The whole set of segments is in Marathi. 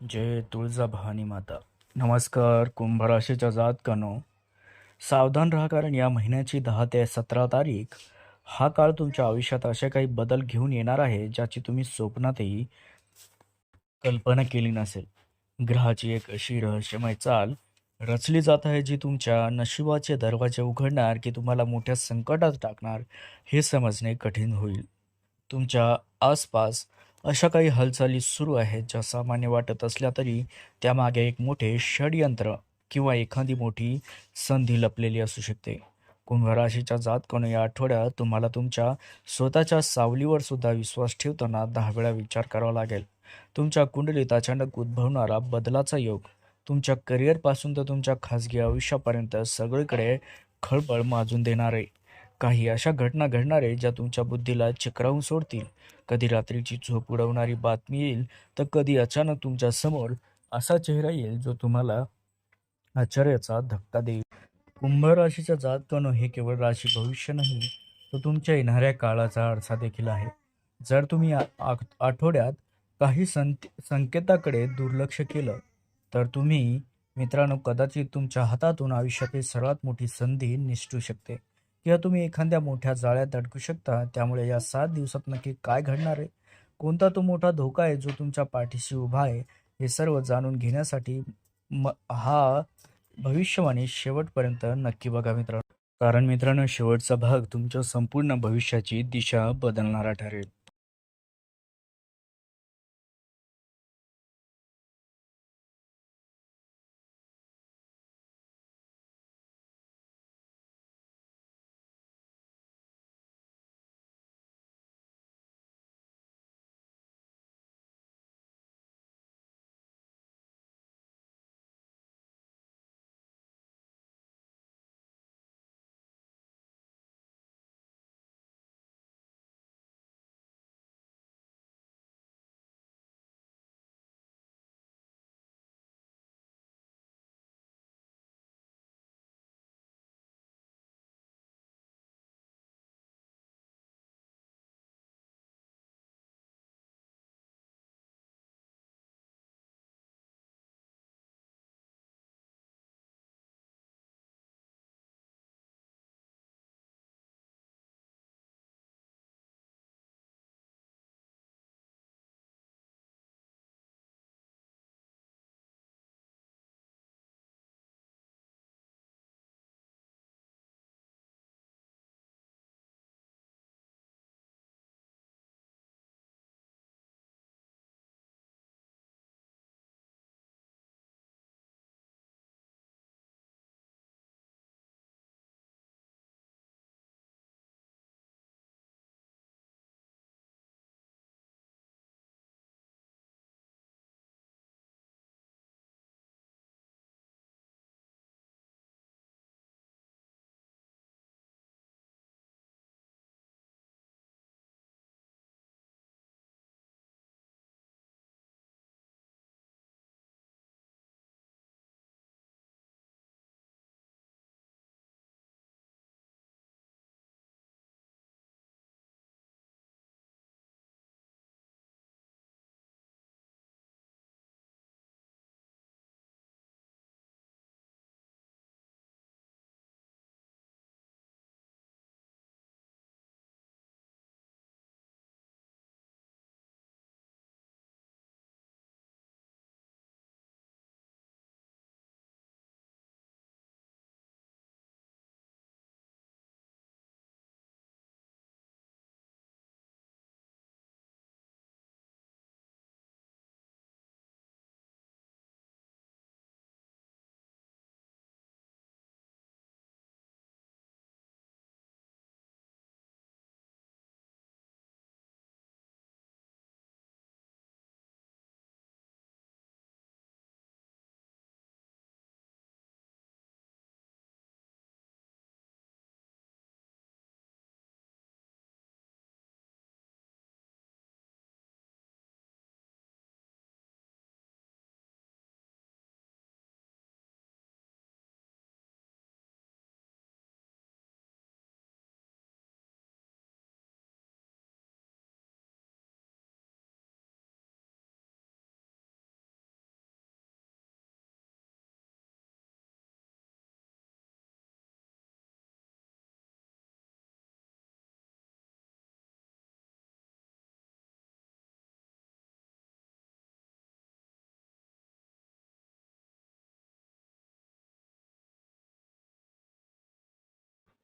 जय तुळजाभवानी माता. नमस्कार. कुंभ राशीच्या जातकानो, सावधान राहा, कारण या महिन्याची 10 ते 17 तारीख हा काळ तुमच्या आयुष्यात असे काही बदल घेऊन येणार आहे ज्याची तुम्ही स्वप्नातही कल्पना केली नसेल. ग्रहाची एक अशी रहस्यमय चाल रचली जात आहे जी तुमच्या नशिबाचे दरवाजे उघडणार की तुम्हाला मोठ्या संकटात टाकणार हे समजणे कठीण होईल. तुमच्या आसपास अशा काही हालचाली सुरू आहेत ज्या सामान्य वाटत असल्या तरी त्यामागे एक मोठे षडयंत्र किंवा एखादी मोठी संधी लपलेली असू शकते. कुंभ राशीच्या जातकाने या आठवड्यात तुम्हाला तुमच्या स्वतःच्या सावलीवर सुद्धा विश्वास ठेवताना 10 वेळा विचार करावा लागेल. तुमच्या कुंडलीत अचानक उद्भवणारा बदलाचा योग तुमच्या करिअरपासून तर तुमच्या खाजगी आयुष्यापर्यंत सगळीकडे खळबळ माजून देणार आहे. काही अशा घटना घडणार आहे ज्या तुमच्या बुद्धीला चक्रावून सोडतील. कधी रात्रीची झोप उडवणारी बातमी येईल, तर कधी अचानक तुमच्या समोर असा चेहरा येईल जो तुम्हाला आश्चर्याचा धक्का देईल. कुंभ राशीच्या जातकानो, हे केवळ राशी भविष्य नाही, तो तुमच्या येणाऱ्या काळाचा आरसा देखील आहे. जर तुम्ही आठवड्यात काही संकेताकडे दुर्लक्ष केलं तर तुम्ही मित्रांनो कदाचित तुमच्या हातातून आयुष्यातील सर्वात मोठी संधी निसटू शकते किंवा तुम्ही एखाद्या मोठ्या जाळ्यात अडकू शकता. त्यामुळे या 7 दिवसात नक्की काय घडणार आहे, कोणता तो मोठा धोका आहे जो तुमच्या पाठीशी उभा आहे, हे सर्व जाणून घेण्यासाठी हा भविष्यवाणी शेवटपर्यंत नक्की बघा मित्रांनो. कारण मित्रांनो, शेवटचा भाग तुमच्या संपूर्ण भविष्याची दिशा बदलणारा ठरेल.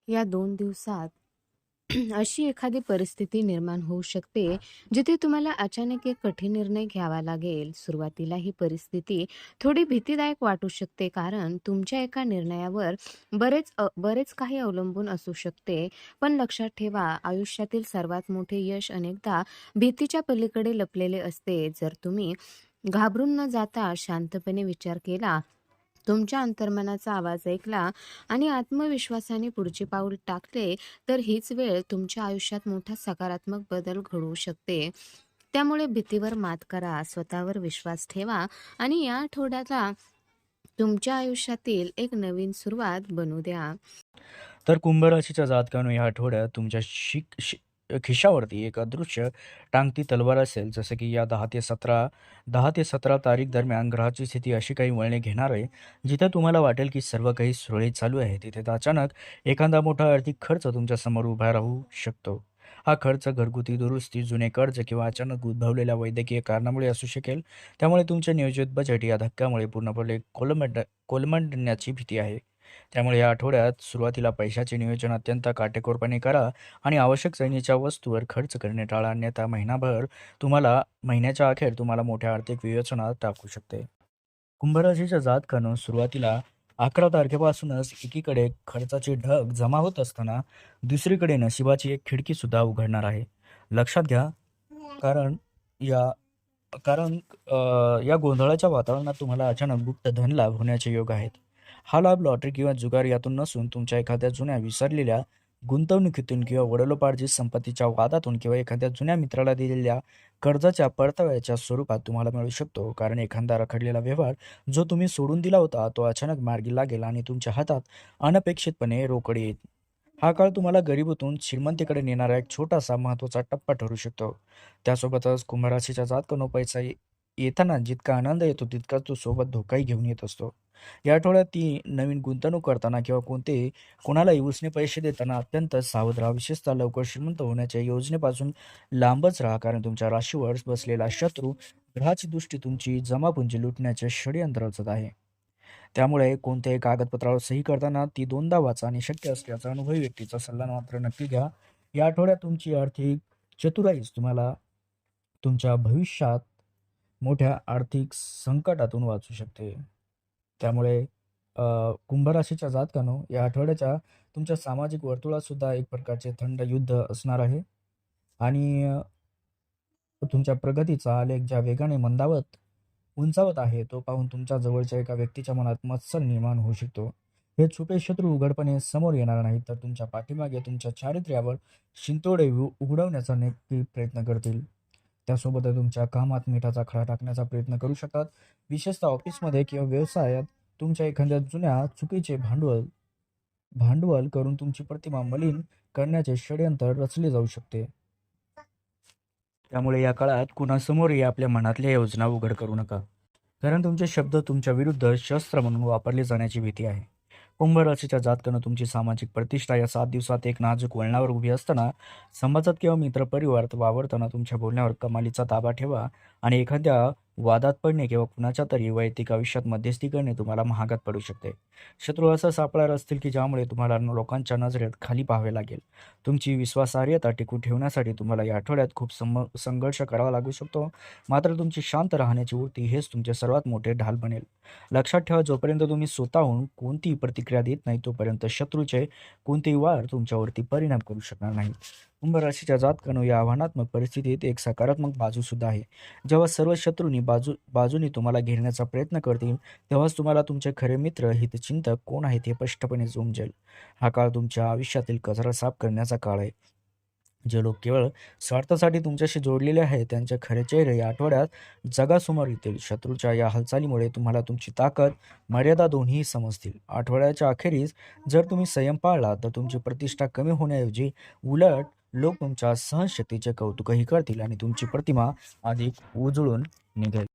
या 2 दिवसात अशी एखादी परिस्थिती निर्माण होऊ शकते, जिथे तुम्हाला अचानक एक कठीण निर्णय घ्यावा लागेल. सुरुवातीला ही परिस्थिती थोडी भीतीदायक वाटू शकते, कारण तुमच्या एका निर्णयावर बरेच काही अवलंबून असू शकते. पण लक्षात ठेवा, आयुष्यातील सर्वात मोठे यश अनेकदा भीतीच्या पलीकडे लपलेले असते. जर तुम्ही घाबरून न जाता शांतपणे विचार केला, तुमच्या अंतर्मनाचा आवाज ऐकला आणि आत्मविश्वासाने पुढचे पाऊल टाकले, तर हीच वेळ तुमच्या आयुष्यात मोठा सकारात्मक बदल घडवू शकते. त्यामुळे भीतीवर मात करा, स्वतःवर विश्वास ठेवा आणि या आठवड्याला तुमच्या आयुष्यातील एक नवीन सुरुवात बनू द्या. तर कुंभ राशीच्या जातकांनो या आठवड्यात तुमच्या खिशावरती एक अदृश्य टांगती तलवार असेल. जसं की या 10 ते 17 तारीख दरम्यान ग्रहाची स्थिती अशी काही वळणे घेणार आहे, जिथे तुम्हाला वाटेल की सर्व काही सुरळीत चालू आहे, तिथे अचानक एखादा मोठा आर्थिक खर्च तुमच्या समोर उभा राहू शकतो. हा खर्च घरगुती दुरुस्ती, जुने कर्ज किंवा अचानक उद्भवलेल्या वैद्यकीय कारणामुळे असू शकेल. त्यामुळे तुमचे नियोजित बजेट या धक्क्यामुळे पूर्णपणे कोलमडण्याची भीती आहे. त्यामुळे या आठवड्यात सुरुवातीला पैशाचे नियोजन अत्यंत काटेकोरपणे करा आणि आवश्यक चैनीच्या वस्तूवर खर्च करणे टाळा, अन्यथा महिन्याच्या अखेर तुम्हाला मोठ्या आर्थिक विवेचनात टाकू शकते. कुंभराशीच्या जातकानं सुरुवातीला 11 तारखेपासूनच एकीकडे खर्चाची ढग जमा होत असताना दुसरीकडे नशिबाची एक खिडकी सुद्धा उघडणार आहे. लक्षात घ्या, कारण या कारण या गोंधळाच्या वातावरणात तुम्हाला अचानक गुप्त धनलाभ होण्याचे योग आहेत. हा लाभ लॉटरी किंवा जुगार यातून नसून तुमच्या एखाद्या जुन्या विसरलेल्या गुंतवणुकीतून किंवा वडिलोपार्जित संपत्तीच्या वादातून किंवा एखाद्या जुन्या मित्राला दिलेल्या कर्जाच्या परताव्याच्या स्वरूपात तुम्हाला मिळू शकतो. कारण एखादा रखडलेला व्यवहार जो तुम्ही सोडून दिला होता, तो अचानक मार्गी लागेल आणि तुमच्या हातात अनपेक्षितपणे रोकड येईल. हा काळ तुम्हाला गरिबीतून श्रीमंतीकडे नेणारा एक छोटासा महत्त्वाचा टप्पा ठरू शकतो. त्यासोबतच कुंभराशीच्या जातकांनो पैसा येताना जितका आनंद येतो, तितकाच तो सोबत धोकाही घेऊन येत असतो. या आठवड्यात ती नवीन गुंतवणूक करताना किंवा कोणालाही उसने पैसे देताना अत्यंत सावध राहा. विशेषतः लवकर श्रीमंत होण्याच्या योजनेपासून लांबच राहा, कारण तुमच्या राशीवर बसलेला शत्रू ग्रहाची दृष्टी तुमची जमापुंजी लुटण्याचे षडयंत्र रचत आहे. त्यामुळे कोणत्याही कागदपत्रावर सही करताना ती दोनदा वाचा आणि शक्य असल्याचा अनुभवी व्यक्तीचा सल्ला मात्र नक्की घ्या. या आठवड्यात तुमची आर्थिक चतुराईच तुम्हाला तुमच्या भविष्यात मोठ्या आर्थिक संकटातून वाचू शकते. त्यामुळे कुंभ राशीच्या जातकानो या आठवड्याच्या तुमच्या सामाजिक वर्तुळात सुद्धा एक प्रकारचे थंड युद्ध असणार आहे आणि तुमच्या प्रगतीचा आलेख ज्या वेगाने उंचावत आहे, तो पाहून तुमच्या जवळच्या एका व्यक्तीच्या मनात मत्सर निर्माण होऊ शकतो. हे छुपे शत्रू उघडपणे समोर येणार नाहीत, तर तुमच्या पाठीमागे तुमच्या चारित्र्यावर शिंतोडे उघडवण्याचा नक्की प्रयत्न करतील. त्यासोबतच तुमच्या कामात मिठाचा खडा टाकण्याचा प्रयत्न करू शकतात. विशेषतः ऑफिसमध्ये किंवा व्यवसायात तुमच्या एखाद्या जुन्या चुकीचे भांडवल करून तुमची प्रतिमा मलिन करण्याचे षडयंत्र रचले जाऊ शकते. त्यामुळे या काळात कुणासमोरही आपल्या मनातल्या योजना उघड करू नका, कारण तुमचे शब्द तुमच्या विरुद्ध शस्त्र म्हणून वापरले जाण्याची भीती आहे. कुंभ राशीच्या जातकानं तुमची सामाजिक प्रतिष्ठा या 7 दिवसात एक नाजूक वळणावर उभी असताना समाजात किंवा मित्रपरिवारात वावरताना तुमच्या बोलण्यावर कमालीचा ताबा ठेवा आणि एखाद्या वादात पडणे किंवा कुणाच्या तरी वैयक्तिक आयुष्यात मध्यस्थी करणे तुम्हाला महागात पडू शकते. शत्रू असं सापळार असतील की ज्यामुळे तुम्हाला लोकांच्या नजरेत खाली पाहावे लागेल. तुमची विश्वासार्हता टिकून ठेवण्यासाठी तुम्हाला या आठवड्यात खूप संघर्ष करावा लागू शकतो. मात्र तुमची शांत राहण्याची वृत्ती हेच तुमचे सर्वात मोठे ढाल बनेल. लक्षात ठेवा, जोपर्यंत तुम्ही स्वतःहून कोणतीही प्रतिक्रिया देत नाही, तोपर्यंत शत्रूचे कोणतेही वार तुमच्यावरती परिणाम करू शकणार नाही. कुंभ राशीच्या जातकानो या आव्हानात्मक परिस्थितीत एक सकारात्मक बाजू सुद्धा आहे. जेव्हा सर्व शत्रूंनी बाजूनी तुम्हाला घेरण्याचा प्रयत्न करतील, तेव्हाच तुम्हाला तुमचे खरे मित्र, हितचिंतक कोण आहेत हे स्पष्टपणे समजेल. हा काळ तुमच्या आयुष्यातील कचरा साफ करण्याचा काळ आहे. जे लोक केवळ स्वार्थासाठी तुमच्याशी जोडलेले आहेत, त्यांचे खरे चेहरे या आठवड्यात जगासमोर येतील. शत्रूच्या या हालचालीमुळे तुम्हाला तुमची ताकद, मर्यादा दोन्ही समजतील. आठवड्याच्या अखेरीस जर तुम्ही संयम पाळला, तर तुमची प्रतिष्ठा कमी होण्याऐवजी उलट लोक तुमच्या सहनशक्तीचे कौतुकही करतील आणि तुमची प्रतिमा अधिक उजळून निघेल.